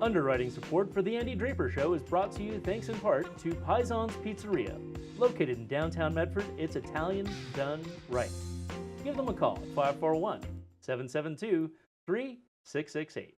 Underwriting support for The Andy Draper Show is brought to you thanks in part to Paison's Pizzeria. Located in downtown Medford, it's Italian done right. Give them a call at 541-772-3668.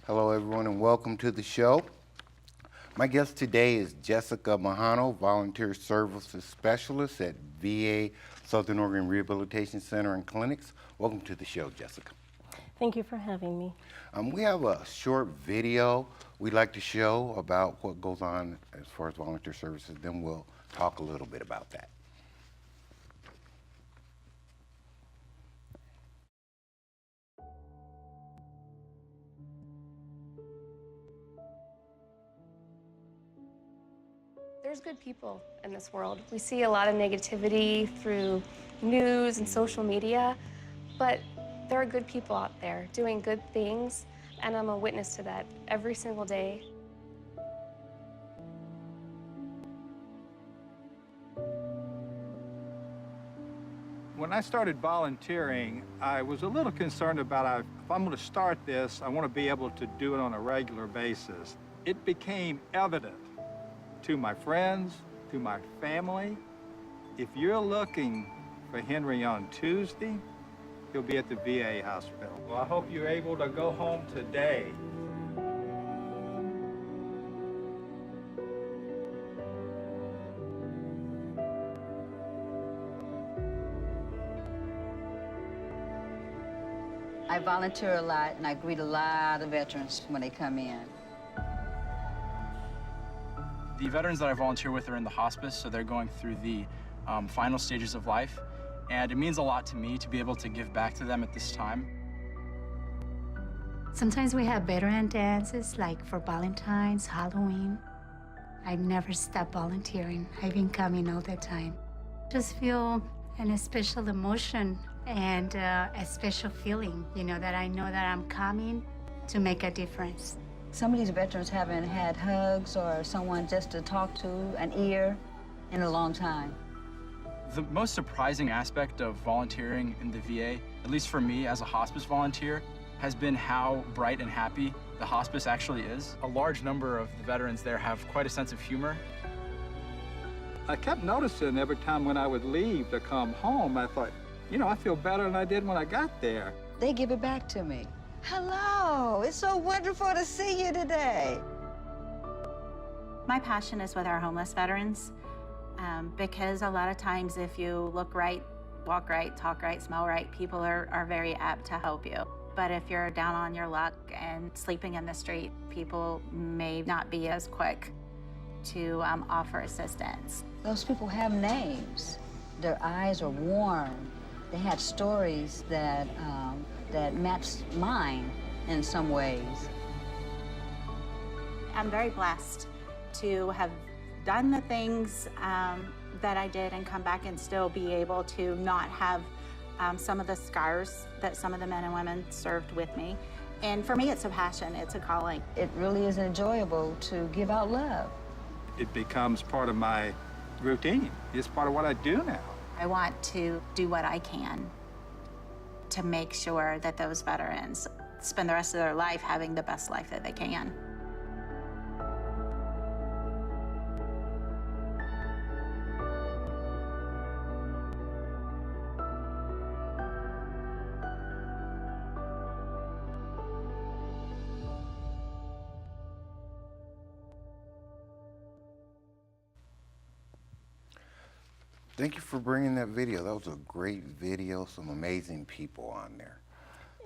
Hello everyone and welcome to the show. My guest today is Jessica Majano, Voluntary Services Specialist at VA Southern Oregon Rehabilitation Center and Clinics. Welcome to the show, Jessica. Thank you for having me. We have a short video we'd like to show about what goes on as far as volunteer services, then we'll talk a little bit about that. There's good people in this world. We see a lot of negativity through news and social media, but there are good people out there doing good things, and I'm a witness to that every single day. When I started volunteering, I was a little concerned about if I'm going to start this, I want to be able to do it on a regular basis. It became evident to my friends, to my family, if you're looking for Henry on Tuesday, he'll be at the VA hospital. Well, I hope you're able to go home today. I volunteer a lot, and I greet a lot of veterans when they come in. The veterans that I volunteer with are in the hospice, so they're going through the final stages of life. And it means a lot to me to be able to give back to them at this time. Sometimes we have veteran dances, like for Valentine's, Halloween. I never stop volunteering. I've been coming all the time. Just feel a special emotion and a special feeling, you know, that I know that I'm coming to make a difference. Some of these veterans haven't had hugs or someone just to talk to, an ear, in a long time. The most surprising aspect of volunteering in the VA, at least for me as a hospice volunteer, has been how bright and happy the hospice actually is. A large number of the veterans there have quite a sense of humor. I kept noticing every time when I would leave to come home, I thought, you know, I feel better than I did when I got there. They give it back to me. Hello, it's so wonderful to see you today. My passion is with our homeless veterans because a lot of times if you look right, walk right, talk right, smell right, people are very apt to help you. But if you're down on your luck and sleeping in the street, people may not be as quick to offer assistance. Those people have names. Their eyes are warm. They had stories that matched mine in some ways. I'm very blessed to have done the things that I did and come back and still be able to not have some of the scars that some of the men and women served with me. And for me, it's a passion, it's a calling. It really is enjoyable to give out love. It becomes part of my routine. It's part of what I do now. I want to do what I can to make sure that those veterans spend the rest of their life having the best life that they can. Thank you for bringing that video. That was a great video, some amazing people on there.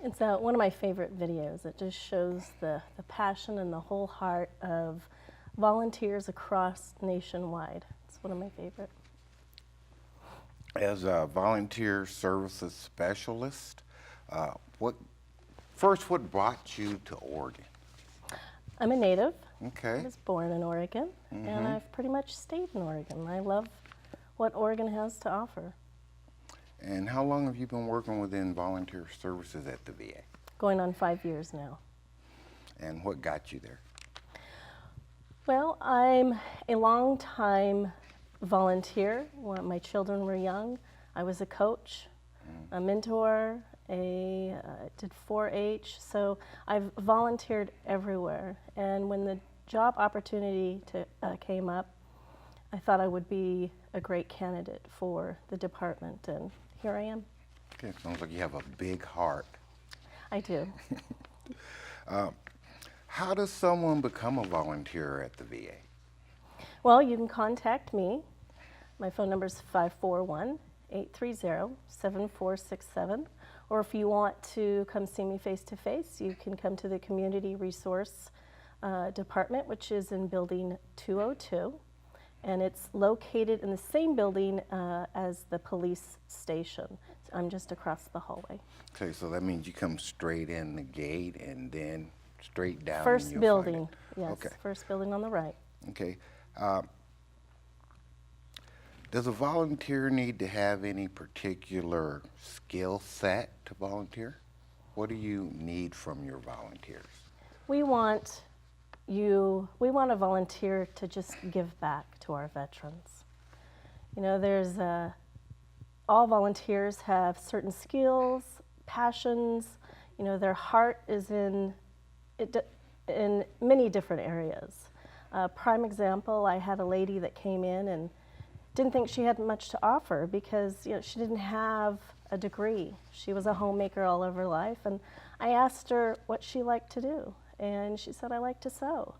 It's one of my favorite videos. It just shows the passion and the whole heart of volunteers across nationwide. It's one of my favorite. As a volunteer services specialist, what brought you to Oregon? I'm a native. Okay. I was born in Oregon, and I've pretty much stayed in Oregon. I love what Oregon has to offer. And how long have you been working within volunteer services at the VA? going on 5 years now. And what got you there? Well, I'm a long-time volunteer. When my children were young, I was a coach, a mentor, did 4-H, so I've volunteered everywhere. And when the job opportunity came up, I thought I would be a great candidate for the department, and here I am. Okay, sounds like you have a big heart. I do. How does someone become a volunteer at the VA? Well, you can contact me. My phone number is 541-830-7467. Or if you want to come see me face-to-face, you can come to the Community Resource Department, which is in Building 202. And it's located in the same building as the police station. I'm just across the hallway. Okay, so that means you come straight in the gate and then straight down. First and you'll building, find it. yes. Okay. First building on the right. Okay. Does a volunteer need to have any particular skill set to volunteer? What do you need from your volunteers? We want a volunteer to just give back to our veterans. You know, all volunteers have certain skills, passions. You know, their heart is in many different areas. Prime example, I had a lady that came in and didn't think she had much to offer because, you know, she didn't have a degree. She was a homemaker all of her life, and I asked her what she liked to do, and she said, I like to sew.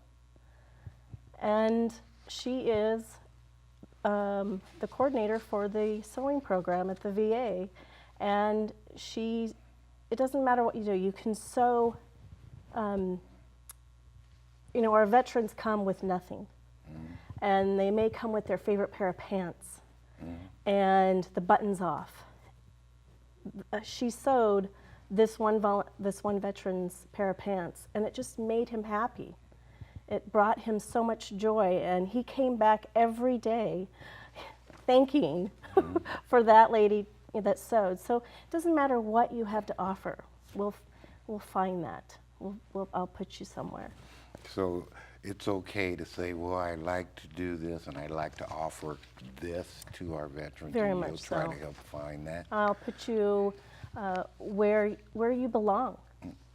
And she is the coordinator for the sewing program at the VA, and it doesn't matter what you do, you can sew. You know, our veterans come with nothing. And they may come with their favorite pair of pants and the buttons off. She sewed this one veteran's pair of pants, and it just made him happy. It brought him so much joy, and he came back every day thanking for that lady that sewed. So it doesn't matter what you have to offer. We'll find that. I'll put you somewhere. So it's okay to say, well, I like to do this and I like to offer this to our veterans. Very and much you'll try so. to help find that. I'll put you where you belong.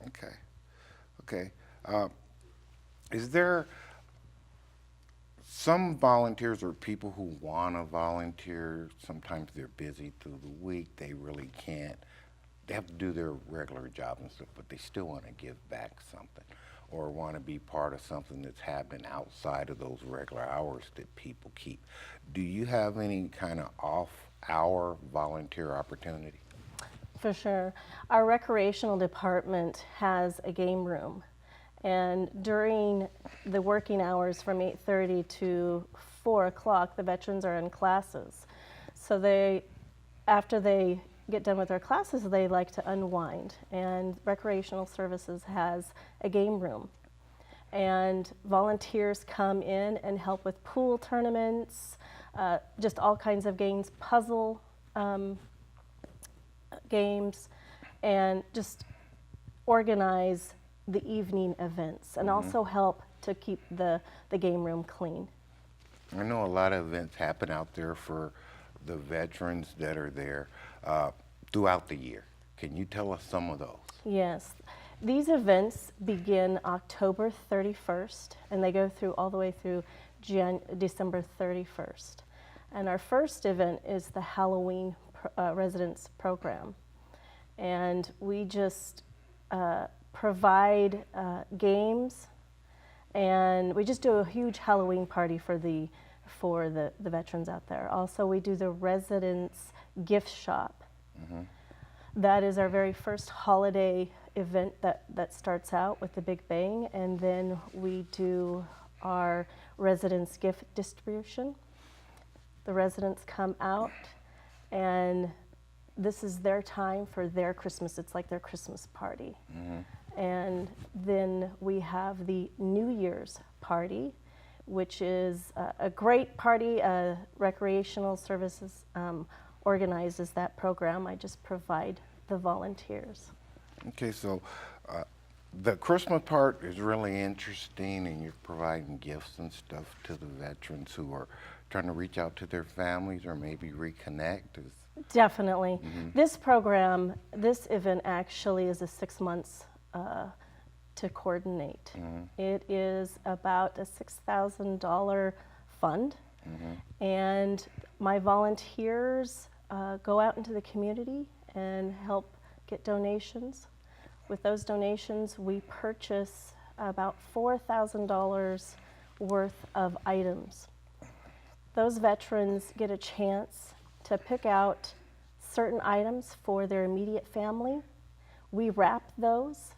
Okay. Okay. Is there some volunteers or people who want to volunteer? Sometimes they're busy through the week. They really can't. They have to do their regular job and stuff, but they still want to give back something or want to be part of something that's happening outside of those regular hours that people keep. Do you have any kind of off-hour volunteer opportunity? For sure. Our recreational department has a game room, and during the working hours from 8:30 to 4 o'clock, the veterans are in classes. So after they get done with their classes, they like to unwind, and Recreational Services has a game room. And volunteers come in and help with pool tournaments, just all kinds of games, puzzle games, and just organize the evening events, and also help to keep the game room clean. I know a lot of events happen out there for the veterans that are there throughout the year. Can you tell us some of those? Yes. These events begin October 31st, and they go through all the way through December 31st. And our first event is the Halloween residence program. And we just provide games, and we just do a huge Halloween party for the veterans out there. Also, we do the residence gift shop. That is our very first holiday event that starts out with the big bang, and then we do our residence gift distribution. The residents come out, and this is their time for their Christmas. It's like their Christmas party. And then we have the New Year's party, which is a great party. Recreational Services organizes that program. I just provide the volunteers. Okay, so The Christmas part is really interesting, and you're providing gifts and stuff to the veterans who are trying to reach out to their families or maybe reconnect. Definitely. This program, this event actually is a 6 months to coordinate. It is about a $6,000 fund, and my volunteers go out into the community and help get donations. With those donations, we purchase about $4,000 worth of items. Those veterans get a chance to pick out certain items for their immediate family. We wrap those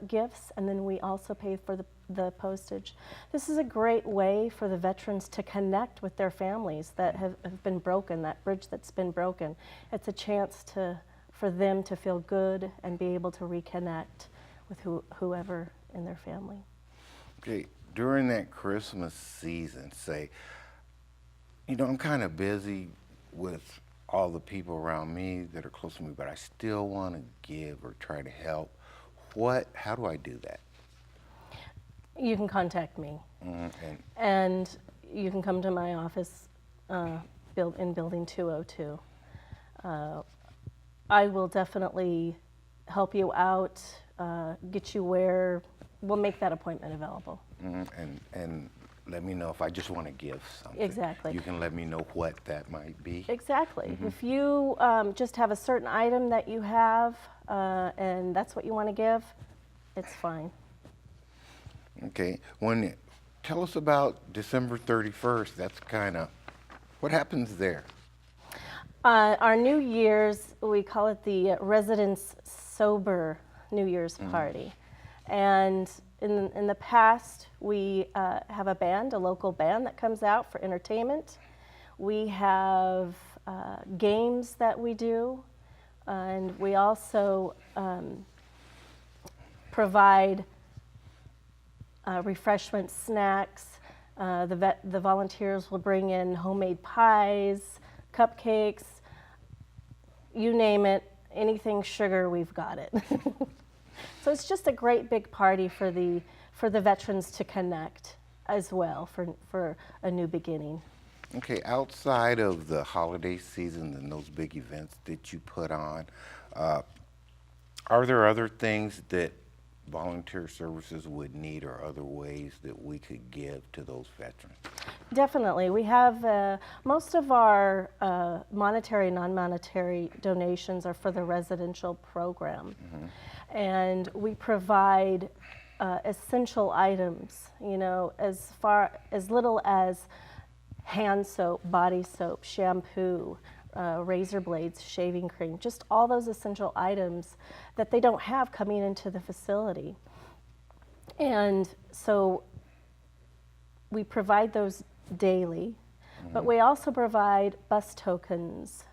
gifts, and then we also pay for the postage. This is a great way for the veterans to connect with their families that have been broken, that bridge that's been broken. It's a chance for them to feel good and be able to reconnect with whoever in their family. Okay, during that Christmas season, say, you know, I'm kind of busy with all the people around me that are close to me, but I still want to give or try to help. How do I do that? You can contact me, and you can come to my office in Building 202. I will definitely help you out, get you where, we'll make that appointment available. And let me know if I just want to give something. Exactly. You can let me know what that might be. Exactly. If you just have a certain item that you have and that's what you want to give, it's fine. Okay. Tell us about December 31st. That's kind of, what happens there? Our New Year's, we call it the Residents Sober New Year's Party. And in the past, we have a band, a local band that comes out for entertainment. We have games that we do, and we also provide refreshments, snacks. The volunteers will bring in homemade pies, cupcakes, you name it, anything sugar, we've got it. So it's just a great big party for the veterans to connect as well for a new beginning. Okay, outside of the holiday season and those big events that you put on, are there other things that volunteer services would need or other ways that we could give to those veterans? Definitely. We have most of our monetary, non-monetary donations are for the residential program. And we provide essential items, you know, as little as hand soap, body soap, shampoo, razor blades, shaving cream, just all those essential items that they don't have coming into the facility. And so we provide those daily, but we also provide bus tokens.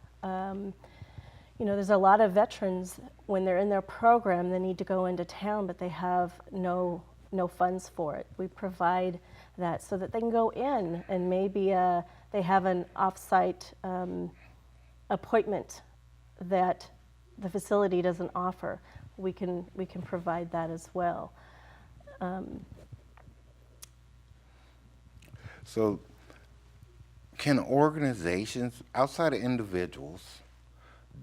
You know, there's a lot of veterans, when they're in their program, they need to go into town, but they have no funds for it. We provide that so that they can go in, and maybe they have an off-site appointment that the facility doesn't offer. We can provide that as well. So can organizations, outside of individuals,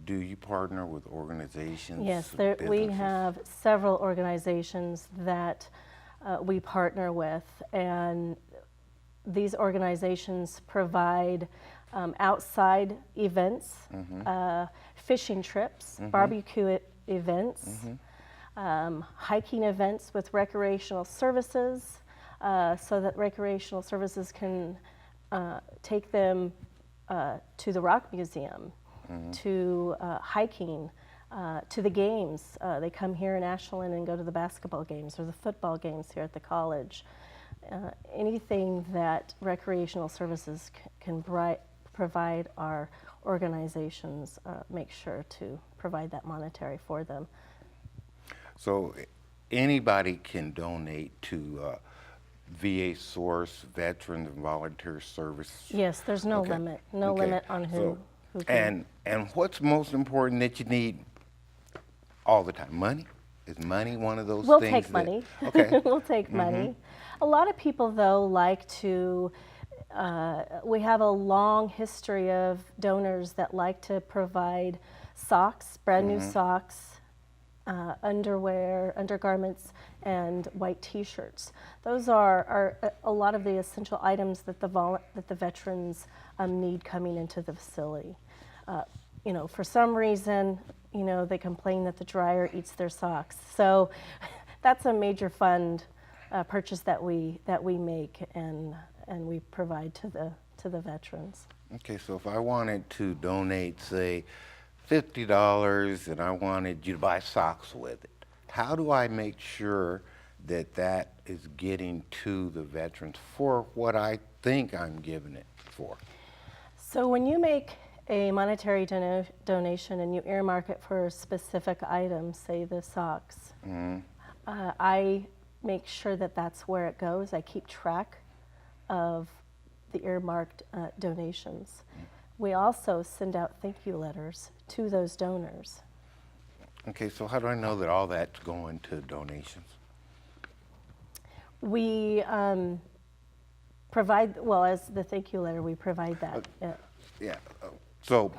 do you partner with organizations? Yes, we have several organizations that we partner with, and these organizations provide outside events, fishing trips, barbecue events, hiking events with recreational services, so that recreational services can take them to the Rock Museum, to hiking, to the games. They come here in Ashland and go to the basketball games or the football games here at the college. Anything that recreational services can provide, our organizations make sure to provide that monetary for them. So anybody can donate to VA Source, Veterans and Volunteer Service? Yes, there's no limit. No limit on who can. And what's most important that you need all the time? Money? Is money one of those We'll things? take money. Okay. We'll take money. A lot of people, though, like to, we have a long history of donors that like to provide socks, brand new socks, underwear, undergarments, and white T-shirts. Those are a lot of the essential items that the veterans need coming into the facility. You know, for some reason, you know, they complain that the dryer eats their socks. So that's a major fund purchase that we make and we provide to the veterans. Okay, so if I wanted to donate, say, $50 and I wanted you to buy socks with it, how do I make sure that that is getting to the veterans for what I think I'm giving it for? So when you make a monetary donation and you earmark it for a specific item, say the socks, I make sure that that's where it goes. I keep track of the earmarked donations. We also send out thank you letters to those donors. Okay, so how do I know that all that's going to donations? We provide, well, as the thank you letter, we provide that. Yeah, so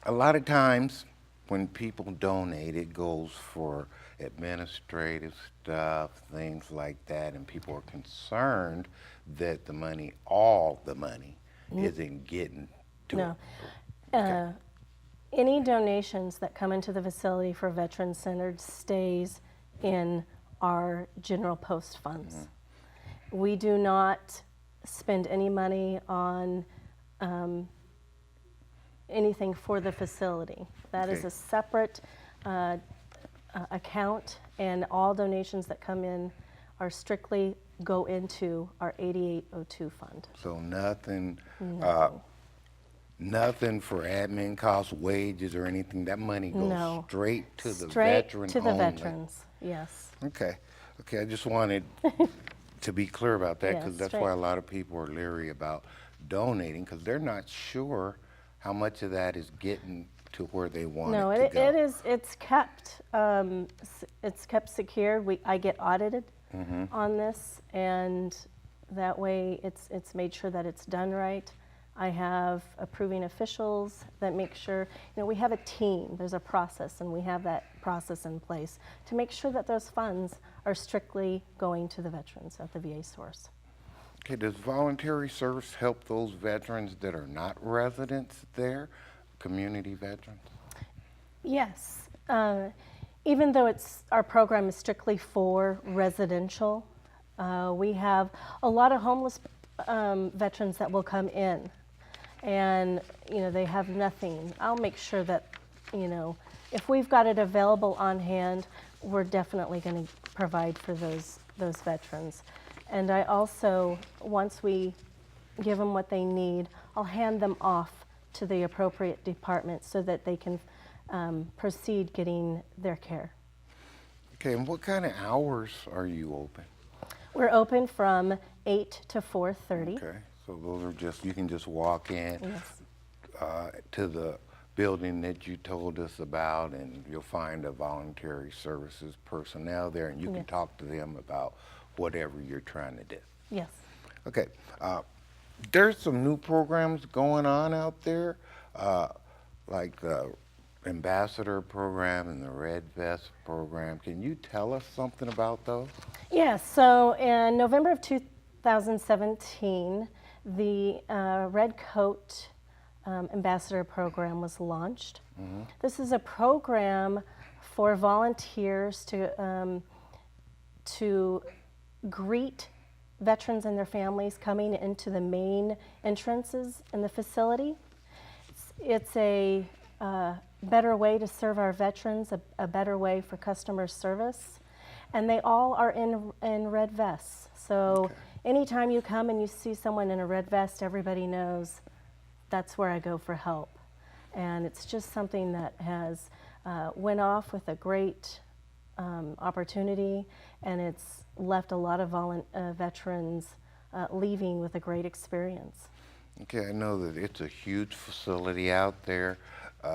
a lot of times when people donate, it goes for administrative stuff, things like that, and people are concerned that the money, all the money, isn't getting to No. it. Okay. Any donations that come into the facility for Veterans Centered stays in our general post funds. We do not spend any money on anything for the facility. That is Okay. a separate account, and all donations that come in are strictly go into our 8802 fund. So nothing, No. nothing for admin costs, wages, or anything. That money goes No. straight to the Straight veteran to the only. veterans, yes. Okay, okay. I just wanted to be clear about that Yeah, because that's straight. why a lot of people are leery about donating because they're not sure how much of that is getting to where they want No, it to go. it is. It's kept. It's kept secure. I get audited on this, and that way it's made sure that it's done right. I have approving officials that make sure. You know, we have a team. There's a process, and we have that process in place to make sure that those funds are strictly going to the veterans at the VA source. Okay, does voluntary service help those veterans that are not residents there, community veterans? Yes. Even though our program is strictly for residential, we have a lot of homeless veterans that will come in, and you know they have nothing. I'll make sure that if we've got it available on hand, we're definitely going to provide for those veterans. And I also, once we give them what they need, I'll hand them off to the appropriate department so that they can proceed getting their care. Okay, and what kind of hours are you open? We're open from 8 to 4:30. Okay, so those are just, you can just walk in Yes. to the building that you told us about and you'll find a voluntary services personnel there and you can Yes. talk to them about whatever you're trying to do. Yes. Okay, there's some new programs going on out there, like the Ambassador program and the Red Vest program. Can you tell us something about those? Yes, so in November of 2017, the Red Coat Ambassador program was launched. This is a program for volunteers to greet veterans and their families coming into the main entrances in the facility. It's a better way to serve our veterans, a better way for customer service. And they all are in red vests. So anytime you come and you see someone in a red vest, everybody knows that's where I go for help. And it's just something that has went off with a great opportunity, and it's left a lot of veterans leaving with a great experience. Okay, I know that it's a huge facility out there.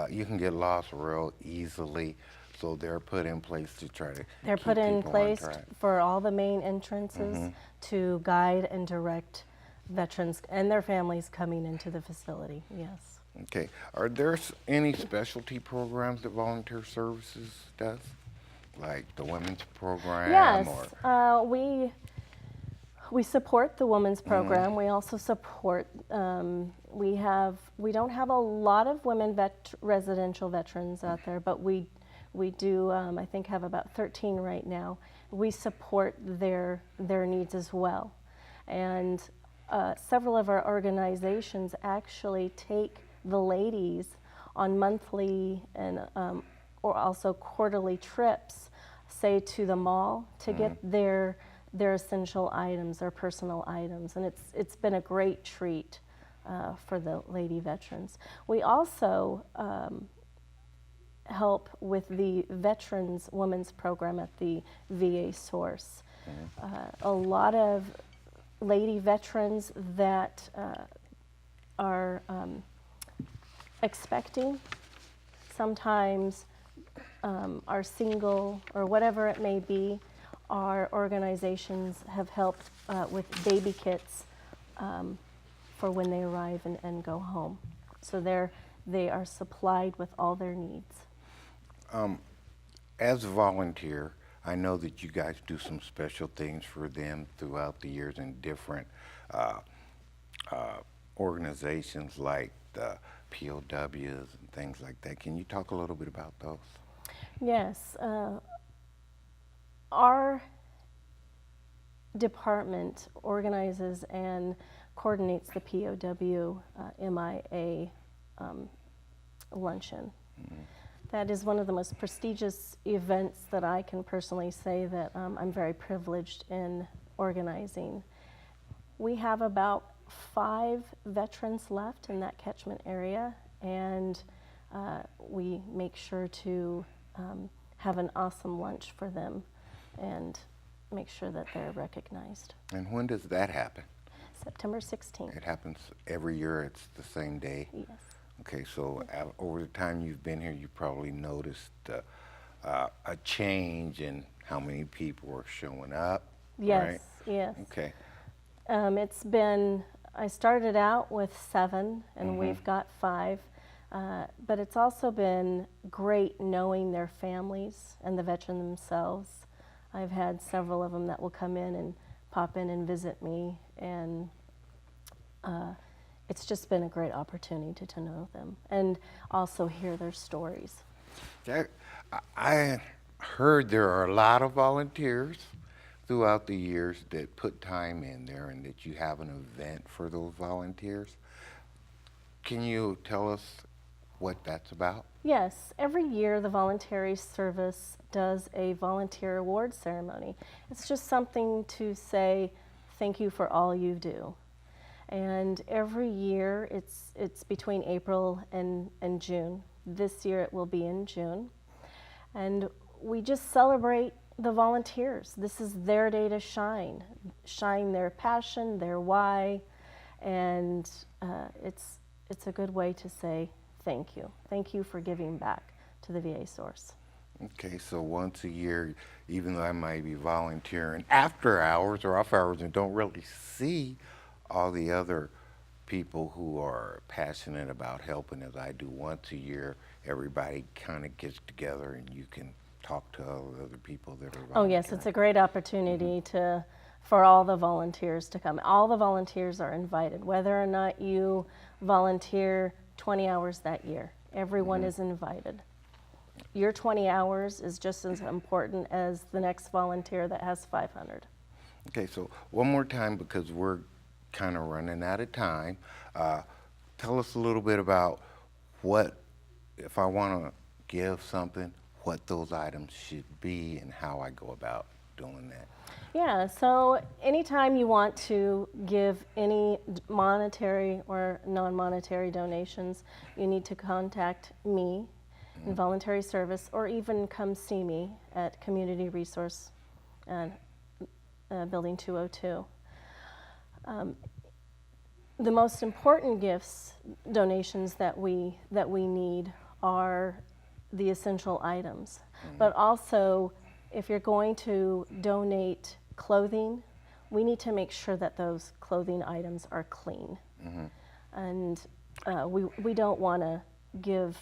You can get lost real easily. So so they're put in place to try to They're keep put in people on place track. for all the main entrances to guide and direct veterans and their families coming into the facility, yes. Okay. Are there any specialty programs that Volunteer Services does? Like the women's program? Yes, Or we support the women's program. We also support, we don't have a lot of women residential veterans out there, but we do, I think, have about 13 right now. We support their needs as well. And several of our organizations actually take the ladies on monthly and or also quarterly trips, say to the mall, to get their essential items, their personal items, and it's been a great treat for the lady veterans. We also help with the Veterans Women's Program at the VA SORCC. A lot of lady veterans that are expecting, sometimes are single or whatever it may be, our organizations have helped with baby kits for when they arrive and go home. So they are supplied with all their needs. as a volunteer, I know that you guys do some special things for them throughout the years in different organizations like the POWs and things like that. Can you talk a little bit about those? Yes. Our department organizes and coordinates the POW MIA luncheon. Mm-hmm. That is one of the most prestigious events that I can personally say that I'm very privileged in organizing. We have about 5 veterans left in that catchment area, and we make sure to have an awesome lunch for them and make sure that they're recognized. And when does that happen? September 16th. It happens every year, it's the same day? Yes. Okay, so over the time you've been here, you probably noticed a change in how many people are showing up, yes, right? Yes. Okay. It's been, I started out with 7, and we've got 5. But it's also been great knowing their families and the veteran themselves. I've had several of them that will come in and pop in and visit me, and it's just been a great opportunity to know them and also hear their stories. I heard there are a lot of volunteers throughout the years that put time in there and that you have an event for those volunteers. Can you tell us what that's about? Yes, every year the Voluntary Service does a volunteer award ceremony. It's just something to say thank you for all you do. And every year it's between April and June. This year it will be in June. And we just celebrate the volunteers. This is their day to shine their passion, their why, and it's a good way to say thank you. Thank you for giving back to the VA SORCC. Okay, so once a year, even though I might be volunteering after hours or off hours and don't really see all the other people who are passionate about helping as I do, once a year, everybody kind of gets together and you can talk to other people that are volunteering. Oh yes, it's a great opportunity for all the volunteers to come. All the volunteers are invited, whether or not you volunteer 20 hours that year. Everyone is invited. Your 20 hours is just as important as the next volunteer that has 500. Okay, so one more time, because we're kind of running out of time. Tell us a little bit about what, if I want to give something, what those items should be and how I go about doing that. Yeah, so anytime you want to give any monetary or non-monetary donations, you need to contact me in Voluntary Service, or even come see me at Community Resource Building 202. The most important donations that we need are the essential items. But also, if you're going to donate clothing, we need to make sure that those clothing items are clean. And we don't want to give,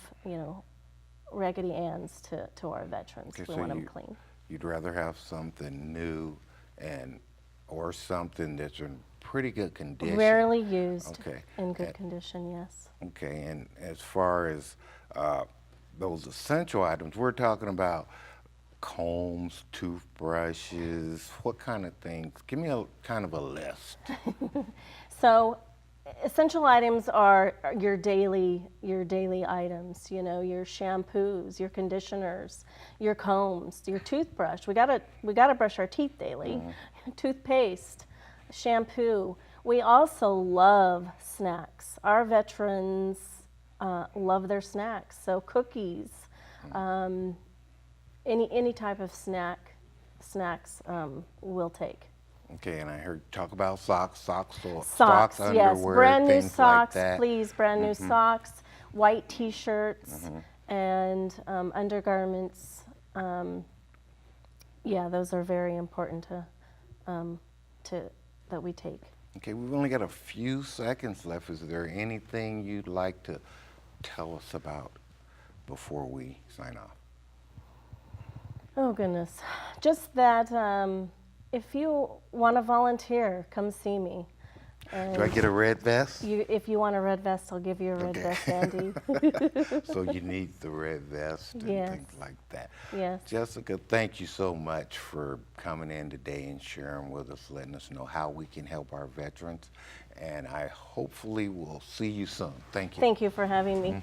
Raggedy Anns to our veterans. Okay, We so want them clean. You'd rather have something new or something that's in pretty good condition. Rarely used, Okay. in good condition, yes. Okay, and as far as those essential items, we're talking about combs, toothbrushes, what kind of things? Give me a kind of a list. So essential items are your daily items, your shampoos, your conditioners, your combs, your toothbrush. We gotta brush our teeth daily. Toothpaste, shampoo. We also love snacks. Our veterans love their snacks. So cookies, any type of snacks we'll take. Okay, and I heard you talk about socks, Socks, yes, underwear, brand new things socks, like that. please, brand new socks, white T-shirts, and undergarments. Yeah, those are very important that we take. Okay, we've only got a few seconds left. Is there anything you'd like to tell us about before we sign off? Oh goodness, just that if you want to volunteer, come see me. Do I get a red vest? If you want a red vest, I'll give you a red vest, Andy. So you need the red vest and Yes. things like that. Yes. Jessica, thank you so much for coming in today and sharing with us, letting us know how we can help our veterans. And I hopefully will see you soon. Thank you. Thank you for having me.